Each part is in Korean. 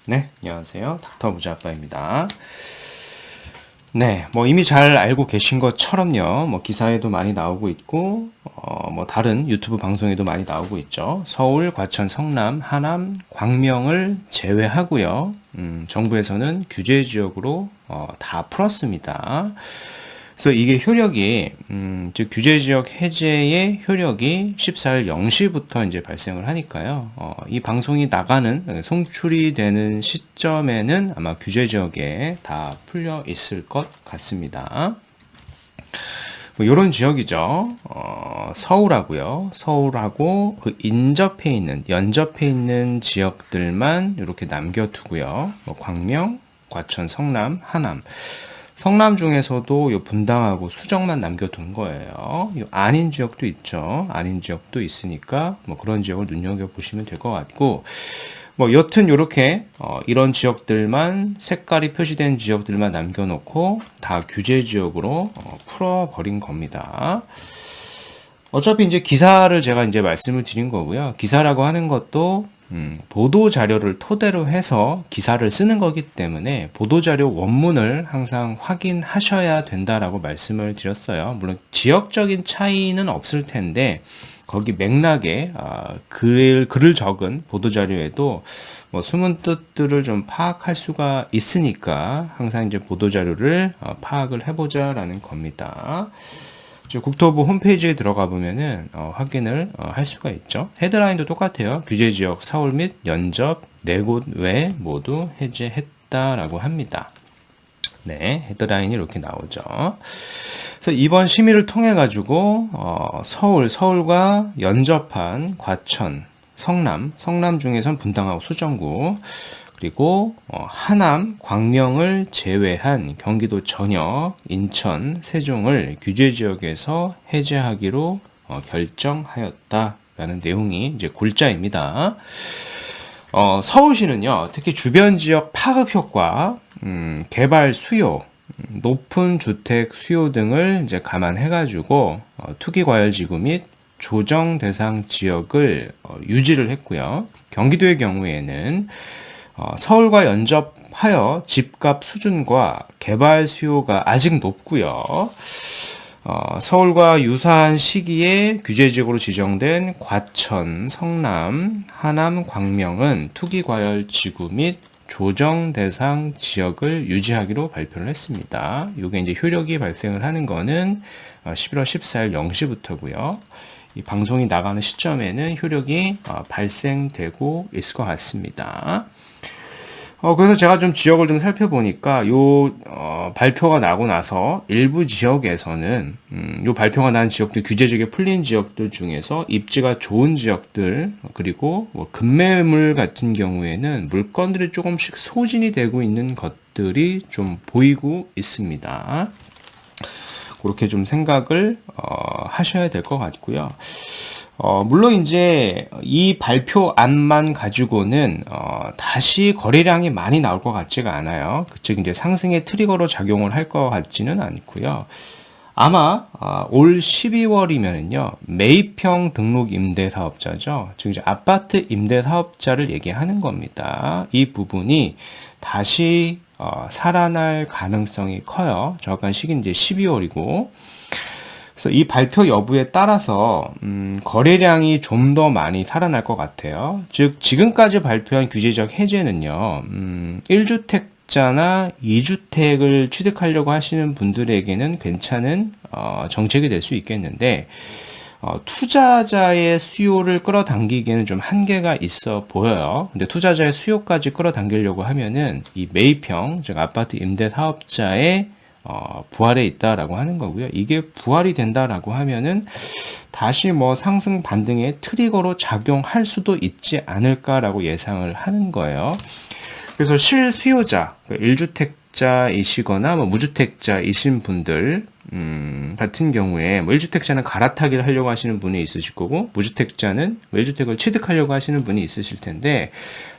네, 안녕하세요. 닥터 부자아빠입니다. 네, 뭐 이미 잘 알고 계신 것처럼요. 뭐 기사에도 많이 나오고 있고, 뭐 다른 유튜브 방송에도 많이 나오고 있죠. 서울, 과천, 성남, 하남, 광명을 제외하고요. 정부에서는 규제 지역으로 다 풀었습니다. 그래서 이게 효력이 즉 규제 지역 해제의 효력이 14일 0시부터 이제 발생을 하니까요. 이 방송이 나가는 송출이 되는 시점에는 아마 규제 지역에 다 풀려 있을 것 같습니다. 뭐 이런 지역이죠. 서울하고요. 서울하고 그 연접해 있는 지역들만 이렇게 남겨두고요. 뭐 광명, 과천, 성남, 하남. 성남 중에서도 요 분당하고 수정만 남겨둔 거예요. 요 아닌 지역도 있죠. 아닌 지역도 있으니까 뭐 그런 지역을 눈여겨보시면 될 것 같고, 뭐 여튼 요렇게 이런 지역들만 색깔이 표시된 지역들만 남겨놓고 다 규제 지역으로 풀어버린 겁니다. 어차피 이제 기사를 제가 이제 말씀을 드린 거고요. 기사라고 하는 것도 보도 자료를 토대로 해서 기사를 쓰는 거기 때문에 보도 자료 원문을 항상 확인하셔야 된다라고 말씀을 드렸어요. 물론 지역적인 차이는 없을 텐데 거기 맥락에 글을 적은 보도 자료에도 뭐 숨은 뜻들을 좀 파악할 수가 있으니까 항상 이제 보도 자료를 파악을 해보자라는 겁니다. 국토부 홈페이지에 들어가 보면은 확인을 할 수가 있죠. 헤드라인도 똑같아요. 규제 지역 서울 및 연접 4곳 외 모두 해제했다라고 합니다. 네, 헤드라인이 이렇게 나오죠. 그래서 이번 심의를 통해 가지고 서울과 연접한 과천, 성남 중에선 분당하고 수정구, 그리고 하남, 광명을 제외한 경기도 전역, 인천, 세종을 규제 지역에서 해제하기로 결정하였다라는 내용이 이제 골자입니다. 서울시는요, 특히 주변 지역 파급 효과, 개발 수요, 높은 주택 수요 등을 이제 감안해가지고 투기과열지구 및 조정 대상 지역을 유지를 했고요. 경기도의 경우에는 서울과 연접하여 집값 수준과 개발 수요가 아직 높고요. 서울과 유사한 시기에 규제지역으로 지정된 과천, 성남, 하남, 광명은 투기과열 지구 및 조정 대상 지역을 유지하기로 발표를 했습니다. 이게 이제 효력이 발생을 하는 거는 11월 14일 0시부터고요. 이 방송이 나가는 시점에는 효력이 발생되고 있을 것 같습니다. 그래서 제가 좀 지역을 좀 살펴보니까 발표가 나고 나서 일부 지역에서는 요 발표가 난 지역들, 규제지역에 풀린 지역들 중에서 입지가 좋은 지역들, 그리고 뭐 급매물 같은 경우에는 물건들이 조금씩 소진이 되고 있는 것들이 좀 보이고 있습니다. 그렇게 좀 생각을 하셔야 될 것 같고요. 물론 이제 이 발표안만 가지고는 다시 거래량이 많이 나올 것 같지가 않아요. 즉 이제 상승의 트리거로 작용을 할 것 같지는 않고요. 아마 올 12월이면은요 매입형 등록 임대 사업자죠. 즉 이제 아파트 임대 사업자를 얘기하는 겁니다. 이 부분이 다시 살아날 가능성이 커요. 정확한 시기는 이제 12월이고. 그래서 이 발표 여부에 따라서 거래량이 좀 더 많이 살아날 것 같아요. 즉 지금까지 발표한 규제적 해제는요. 1주택자나 2주택을 취득하려고 하시는 분들에게는 괜찮은 정책이 될 수 있겠는데 투자자의 수요를 끌어당기기에는 좀 한계가 있어 보여요. 근데 투자자의 수요까지 끌어당기려고 하면은 이 매입형, 즉 아파트 임대 사업자의 부활에 있다라고 하는 거고요. 이게 부활이 된다라고 하면은 다시 뭐 상승 반등의 트리거로 작용할 수도 있지 않을까라고 예상을 하는 거예요. 그래서 실수요자, 1주택자이시거나 뭐 무주택자이신 분들 같은 경우에 뭐 1주택자는 갈아타기를 하려고 하시는 분이 있으실 거고, 무주택자는 1주택을 취득하려고 하시는 분이 있으실 텐데,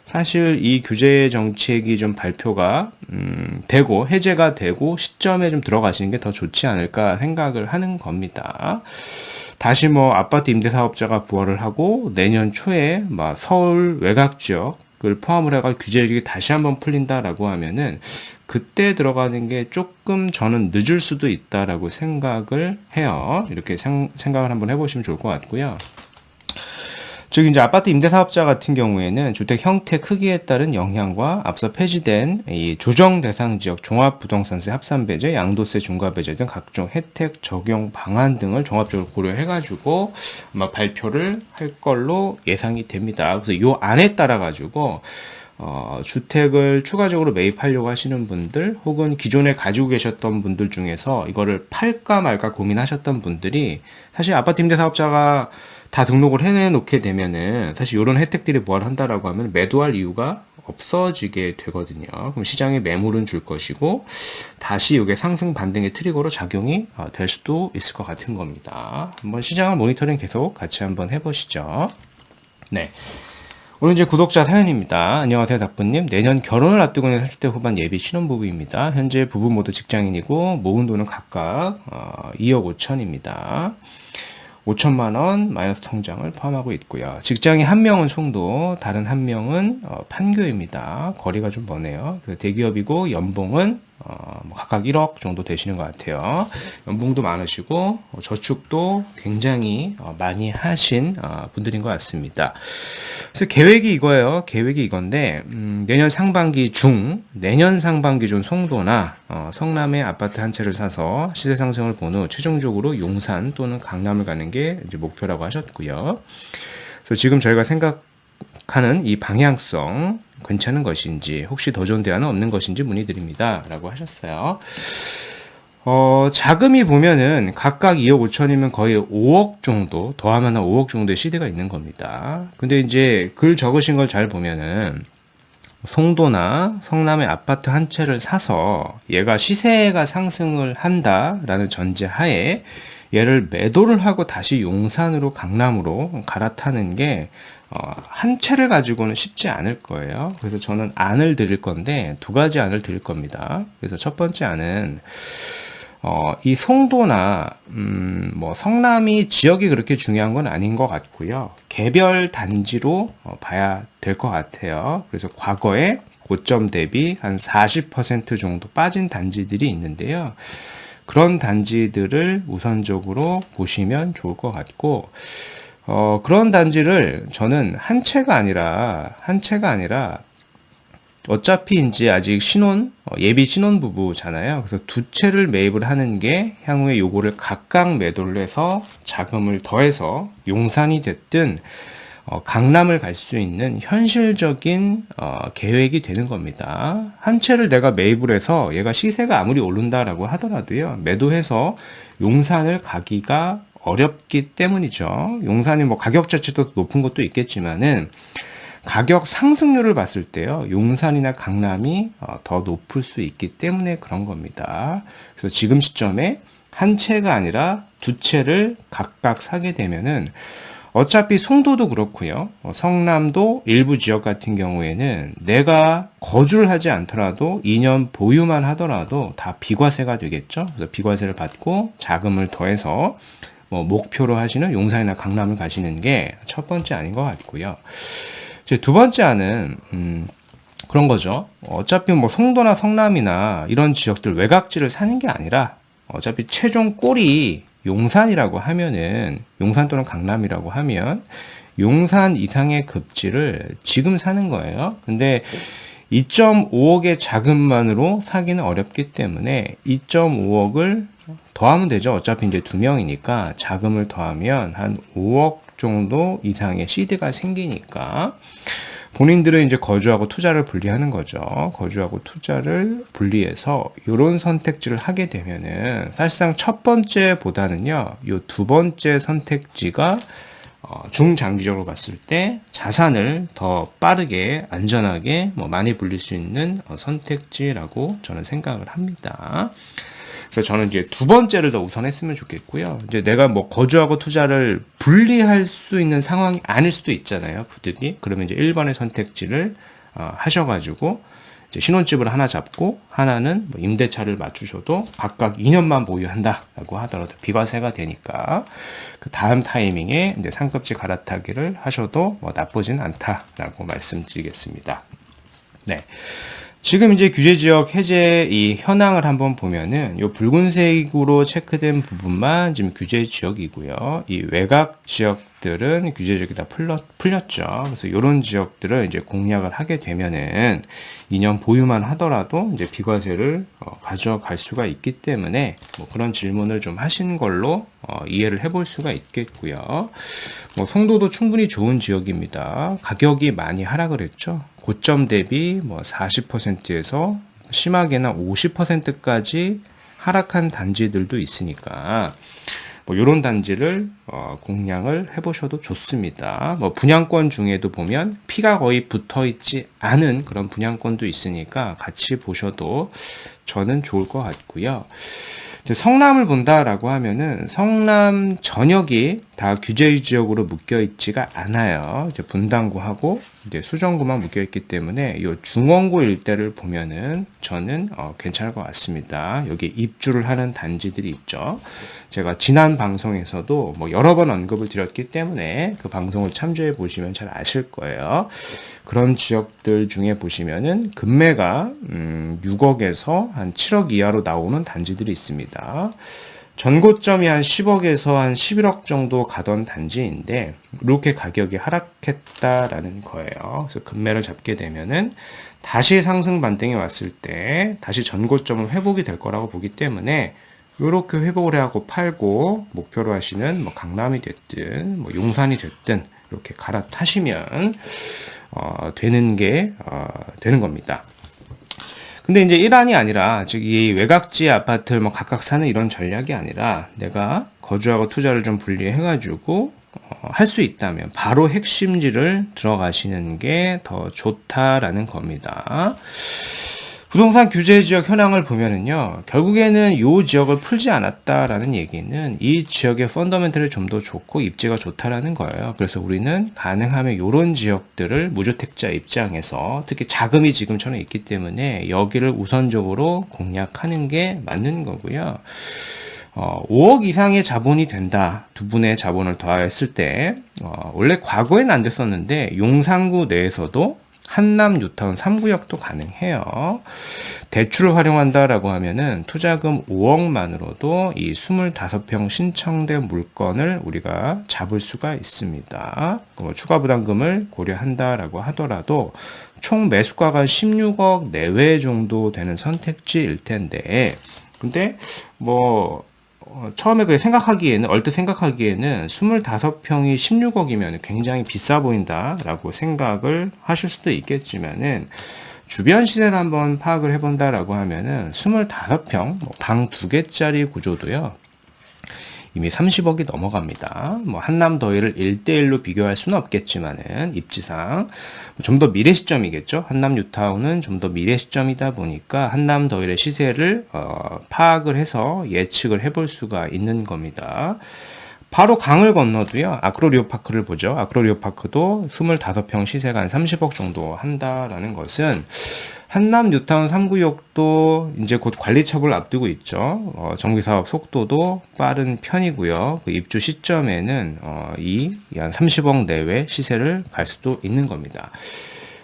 사실 이 규제 정책이 좀 발표가 되고 해제가 되고 시점에 좀 들어가시는 게 더 좋지 않을까 생각을 하는 겁니다. 다시 뭐 아파트 임대 사업자가 부활을 하고 내년 초에 막 서울 외곽 지역 혜택을 포함을 해가 규제력이 다시 한번 풀린다라고 하면은 그때 들어가는 게 조금 저는 늦을 수도 있다라고 생각을 해요. 이렇게 생각을 한번 해보시면 좋을 것 같고요. 즉 이제 아파트 임대사업자 같은 경우에는 주택 형태 크기에 따른 영향과 앞서 폐지된 이 조정 대상 지역 종합부동산세 합산배제, 양도세 중과배제 등 각종 혜택 적용 방안 등을 종합적으로 고려해가지고 아마 발표를 할 걸로 예상이 됩니다. 그래서 요 안에 따라 가지고 주택을 추가적으로 매입하려고 하시는 분들 혹은 기존에 가지고 계셨던 분들 중에서 이거를 팔까 말까 고민하셨던 분들이 사실 아파트 임대사업자가 다 등록을 해놓게 되면은 사실 이런 혜택들이 부활 한다라고 하면 매도할 이유가 없어지게 되거든요. 그럼 시장에 매물은 줄 것이고 다시 이게 상승 반등의 트리거로 작용이 될 수도 있을 것 같은 겁니다. 한번 시장을 모니터링 계속 같이 한번 해보시죠. 네. 오늘 이제 구독자 사연입니다. 안녕하세요, 닥부님. 내년 결혼을 앞두고 있는 30대 후반 예비 신혼부부입니다. 현재 부부 모두 직장인이고 모은 돈은 각각 2억 5천입니다. 5천만 원 마이너스 통장을 포함하고 있고요. 직장인 한 명은 송도, 다른 한 명은 판교입니다. 거리가 좀 머네요. 대기업이고 연봉은 뭐 각각 1억 정도 되시는 것 같아요. 연봉도 많으시고 저축도 굉장히 많이 하신 분들인 것 같습니다. 그래서 계획이 이거예요. 계획이 이건데 내년 상반기 중 송도나 성남의 아파트 한 채를 사서 시세 상승을 본 후 최종적으로 용산 또는 강남을 가는 게 이제 목표라고 하셨고요. 그래서 지금 저희가 생각하는 이 방향성 괜찮은 것인지 혹시 더 좋은 대안은 없는 것인지 문의드립니다. 라고 하셨어요. 자금이 보면은 각각 2억 5천이면 거의 5억 정도, 더하면 한 5억 정도의 시대가 있는 겁니다. 근데 이제 글 적으신 걸 잘 보면은 송도나 성남의 아파트 한 채를 사서 얘가 시세가 상승을 한다라는 전제하에 얘를 매도를 하고 다시 용산으로 강남으로 갈아타는 게 한 채를 가지고는 쉽지 않을 거예요. 그래서 저는 안을 드릴 건데 두 가지 안을 드릴 겁니다. 그래서 첫 번째 안은 이 송도나 뭐 성남이 지역이 그렇게 중요한 건 아닌 것 같고요. 개별 단지로 봐야 될 것 같아요. 그래서 과거에 고점 대비 한 40% 정도 빠진 단지들이 있는데요. 그런 단지들을 우선적으로 보시면 좋을 것 같고 그런 단지를 저는 한 채가 아니라 어차피 이제 아직 예비 신혼부부잖아요. 그래서 두 채를 매입을 하는 게 향후에 요거를 각각 매도를 해서 자금을 더해서 용산이 됐든 강남을 갈 수 있는 현실적인 계획이 되는 겁니다. 한 채를 내가 매입을 해서 얘가 시세가 아무리 오른다라고 하더라도요. 매도해서 용산을 가기가 어렵기 때문이죠. 용산이 뭐 가격 자체도 높은 것도 있겠지만은 가격 상승률을 봤을 때요. 용산이나 강남이 더 높을 수 있기 때문에 그런 겁니다. 그래서 지금 시점에 한 채가 아니라 두 채를 각각 사게 되면은 어차피 송도도 그렇고요. 성남도 일부 지역 같은 경우에는 내가 거주를 하지 않더라도 2년 보유만 하더라도 다 비과세가 되겠죠. 그래서 비과세를 받고 자금을 더해서 목표로 하시는 용산이나 강남을 가시는 게 첫 번째 아닌 것 같고요. 이제 두 번째 안은 그런 거죠. 어차피 뭐 송도나 성남이나 이런 지역들 외곽지를 사는 게 아니라 어차피 최종 골이 용산이라고 하면은 용산 또는 강남이라고 하면 용산 이상의 급지를 지금 사는 거예요. 근데 2.5억의 자금만으로 사기는 어렵기 때문에 2.5억을 더하면 되죠. 어차피 이제 두 명이니까 자금을 더하면 한 5억 정도 이상의 시드가 생기니까 본인들은 이제 거주하고 투자를 분리하는 거죠. 거주하고 투자를 분리해서 이런 선택지를 하게 되면은 사실상 첫 번째보다는요, 이 두 번째 선택지가 중장기적으로 봤을 때 자산을 더 빠르게 안전하게 많이 불릴 수 있는 선택지라고 저는 생각을 합니다. 그래서 저는 이제 두 번째를 더 우선했으면 좋겠고요. 이제 내가 뭐 거주하고 투자를 분리할 수 있는 상황이 아닐 수도 있잖아요. 부득이. 그러면 이제 1번의 선택지를 하셔가지고 이제 신혼집을 하나 잡고 하나는 뭐 임대차를 맞추셔도 각각 2년만 보유한다라고 하더라도 비과세가 되니까 그 다음 타이밍에 이제 상급지 갈아타기를 하셔도 뭐 나쁘진 않다라고 말씀드리겠습니다. 네. 지금 이제 규제지역 해제 이 현황을 한번 보면은 요 붉은색으로 체크된 부분만 지금 규제지역이고요. 이 외곽 지역들은 규제지역이 다 풀렸죠. 그래서 요런 지역들을 이제 공략을 하게 되면은 2년 보유만 하더라도 이제 비과세를 가져갈 수가 있기 때문에 뭐 그런 질문을 좀 하신 걸로 이해를 해볼 수가 있겠고요. 뭐 송도도 충분히 좋은 지역입니다. 가격이 많이 하락을 했죠. 고점 대비 뭐 40%에서 심하게는 50%까지 하락한 단지들도 있으니까 뭐 이런 단지를 공략을 해보셔도 좋습니다. 뭐 분양권 중에도 보면 피가 거의 붙어있지 않은 그런 분양권도 있으니까 같이 보셔도 저는 좋을 것 같고요. 성남을 본다라고 하면은 성남 전역이 다 규제 지역으로 묶여 있지가 않아요. 이제 분당구하고 이제 수정구만 묶여 있기 때문에 이 중원구 일대를 보면은 저는 괜찮을 것 같습니다. 여기 입주를 하는 단지들이 있죠. 제가 지난 방송에서도 뭐 여러 번 언급을 드렸기 때문에 그 방송을 참조해 보시면 잘 아실 거예요. 그런 지역들 중에 보시면은 금매가 6억에서 한 7억 이하로 나오는 단지들이 있습니다. 전고점이 한 10억에서 한 11억 정도 가던 단지인데 이렇게 가격이 하락했다라는 거예요. 그래서 금매를 잡게 되면은 다시 상승 반등이 왔을 때 다시 전고점은 회복이 될 거라고 보기 때문에 이렇게 회복을 하고 팔고 목표로 하시는 뭐 강남이 됐든 뭐 용산이 됐든 이렇게 갈아타시면 되는 겁니다. 근데 이제 일환이 아니라, 즉, 이 외곽지 아파트를 뭐 각각 사는 이런 전략이 아니라, 내가 거주하고 투자를 좀 분리해가지고, 할 수 있다면, 바로 핵심지를 들어가시는 게 더 좋다라는 겁니다. 부동산 규제 지역 현황을 보면은요, 결국에는 이 지역을 풀지 않았다라는 얘기는 이 지역의 펀더멘털이 좀 더 좋고 입지가 좋다라는 거예요. 그래서 우리는 가능하면 이런 지역들을 무주택자 입장에서 특히 자금이 지금처럼 있기 때문에 여기를 우선적으로 공략하는 게 맞는 거고요. 5억 이상의 자본이 된다. 두 분의 자본을 더했을 때, 원래 과거에는 안 됐었는데 용산구 내에서도 한남 뉴타운 3구역도 가능해요. 대출을 활용한다라고 하면은 투자금 5억만으로도 이 25평 신청된 물건을 우리가 잡을 수가 있습니다. 추가 부담금을 고려한다라고 하더라도 총 매수가가 16억 내외 정도 되는 선택지일 텐데, 근데 처음에 얼뜻 생각하기에는 25평이 16억이면 굉장히 비싸 보인다라고 생각을 하실 수도 있겠지만은 주변 시세를 한번 파악을 해본다라고 하면은 25평, 방 2개짜리 구조도요. 이미 30억이 넘어갑니다. 한남 더위를 1대1로 비교할 수는 없겠지만은 입지상 좀 더 미래 시점이겠죠. 한남 뉴타운은 좀 더 미래 시점이다 보니까 한남 더위의 시세를 파악을 해서 예측을 해볼 수가 있는 겁니다. 바로 강을 건너도요. 아크로리오파크를 보죠. 아크로리오파크도 25평 시세가 한 30억 정도 한다라는 것은 한남 뉴타운 3구역도 이제 곧 관리처분을 앞두고 있죠. 정비사업 속도도 빠른 편이고요. 그 입주 시점에는 한 30억 내외 시세를 갈 수도 있는 겁니다.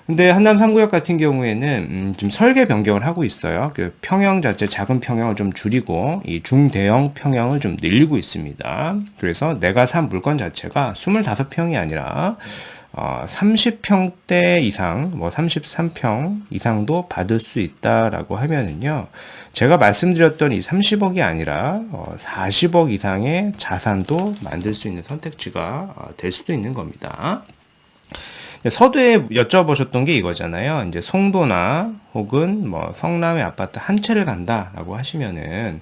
근데 한남 3구역 같은 경우에는 지금 설계 변경을 하고 있어요. 그 평형 자체 작은 평형을 좀 줄이고 이 중대형 평형을 좀 늘리고 있습니다. 그래서 내가 산 물건 자체가 25평이 아니라 30평대 이상, 33평 이상도 받을 수 있다라고 하면은요, 제가 말씀드렸던 이 30억이 아니라 40억 이상의 자산도 만들 수 있는 선택지가 될 수도 있는 겁니다. 서두에 여쭤보셨던 게 이거잖아요. 이제 송도나 혹은 성남의 아파트 한 채를 간다라고 하시면은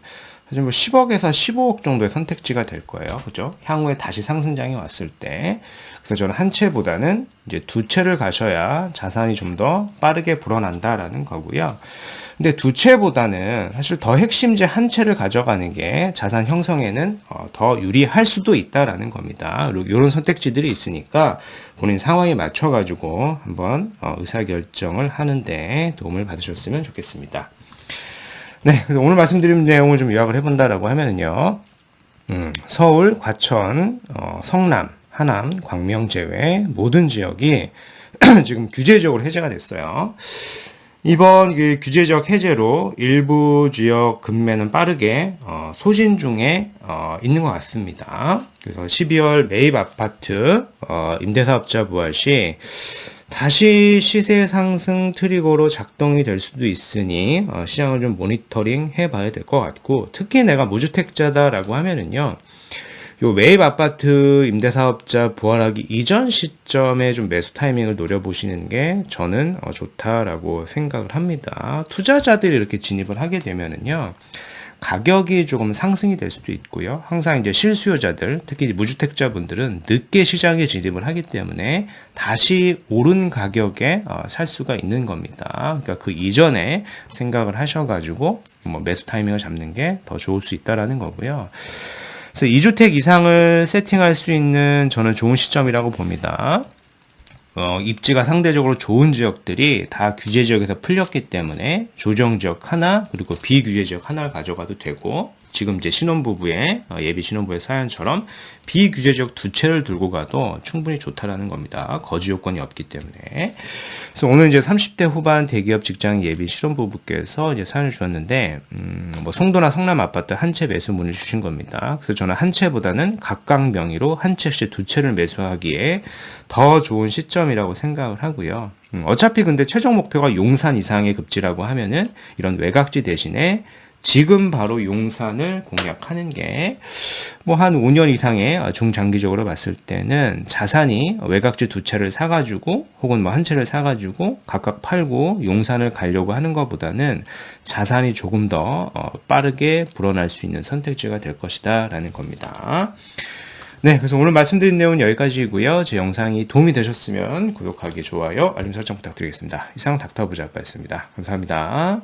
사실 10억에서 15억 정도의 선택지가 될 거예요. 그죠? 향후에 다시 상승장이 왔을 때. 그래서 저는 한 채보다는 이제 두 채를 가셔야 자산이 좀 더 빠르게 불어난다라는 거고요. 근데 두 채보다는 사실 더 핵심재 한 채를 가져가는 게 자산 형성에는 더 유리할 수도 있다라는 겁니다. 그리고 이런 선택지들이 있으니까 본인 상황에 맞춰가지고 한번 의사결정을 하는데 도움을 받으셨으면 좋겠습니다. 네, 그래서 오늘 말씀드린 내용을 좀 요약을 해본다라고 하면은요, 서울, 과천, 성남, 하남, 광명 제외 모든 지역이 지금 규제적으로 해제가 됐어요. 이번 그 규제적 해제로 일부 지역 급매는 빠르게 소진 중에 있는 것 같습니다. 그래서 12월 매입 아파트 임대사업자 부활 시 다시 시세 상승 트리거로 작동이 될 수도 있으니 시장을 좀 모니터링 해봐야 될 것 같고, 특히 내가 무주택자다라고 하면은요, 요 매입 아파트 임대사업자 부활하기 이전 시점에 좀 매수 타이밍을 노려보시는 게 저는 좋다라고 생각을 합니다. 투자자들이 이렇게 진입을 하게 되면은요, 가격이 조금 상승이 될 수도 있고요. 항상 이제 실수요자들, 특히 무주택자분들은 늦게 시장에 진입을 하기 때문에 다시 오른 가격에 살 수가 있는 겁니다. 그러니까 그 이전에 생각을 하셔가지고 뭐 매수 타이밍을 잡는 게 더 좋을 수 있다라는 거고요. 그래서 2주택 이상을 세팅할 수 있는 저는 좋은 시점이라고 봅니다. 입지가 상대적으로 좋은 지역들이 다 규제 지역에서 풀렸기 때문에 조정 지역 하나, 그리고 비규제 지역 하나를 가져가도 되고, 지금 이제 신혼부부의 예비 신혼부의 사연처럼 비규제 지역 두 채를 들고 가도 충분히 좋다라는 겁니다. 거주 요건이 없기 때문에. 그래서 오늘 이제 30대 후반 대기업 직장 예비 신혼부부께서 이제 사연을 주셨는데, 뭐 송도나 성남 아파트 한 채 매수 문의 주신 겁니다. 그래서 저는 한 채보다는 각각 명의로 한 채씩 두 채를 매수하기에 더 좋은 시점이라고 생각을 하고요. 어차피 근데 최종 목표가 용산 이상의 급지라고 하면은 이런 외곽지 대신에 지금 바로 용산을 공략하는 게 뭐 한 5년 이상의 중장기적으로 봤을 때는 자산이 외곽지 두 채를 사가지고 혹은 뭐 한 채를 사가지고 각각 팔고 용산을 가려고 하는 것보다는 자산이 조금 더 빠르게 불어날 수 있는 선택지가 될 것이다 라는 겁니다. 네, 그래서 오늘 말씀드린 내용은 여기까지이고요. 제 영상이 도움이 되셨으면 구독하기, 좋아요, 알림 설정 부탁드리겠습니다. 이상 닥터부자였습니다. 감사합니다.